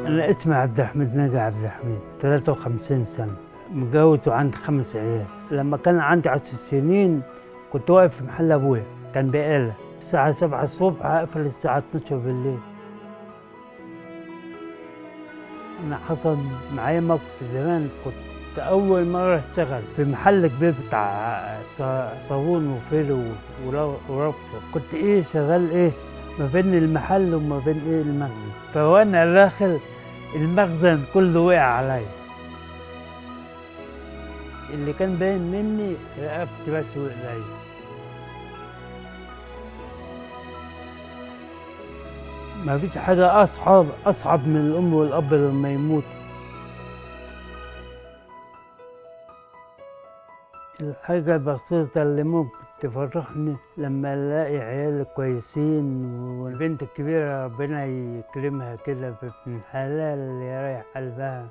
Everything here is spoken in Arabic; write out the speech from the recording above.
أنا اسمي عبد الحميد ناجي عبد الحميد، 53 سنة، متجوز وعندي 5 عيال. لما كان عندي 10 سنين كنت واقف في محل أبويا، كان بقالة الساعة 7 الصبح أقفل الساعة 12 بالليل. أنا حصل معايا موقف زمان، كنت أول مرة أشتغل في محل كبير بتاع صابون وفيل وربط. كنت شغال ما بين المحل وما بين المخزن، فوانا داخل المخزن كله وقع عليا. اللي كان باين مني رقبتي بس وإيديا. ما فيش حاجة أصعب من الأم والأب لما يموتوا. الحاجة البسيطة اللي ممكن تفرحني لما ألاقي عيالي كويسين، والبنت الكبيرة ربنا يكرمها كده بابن الحلال اللي يريح قلبها.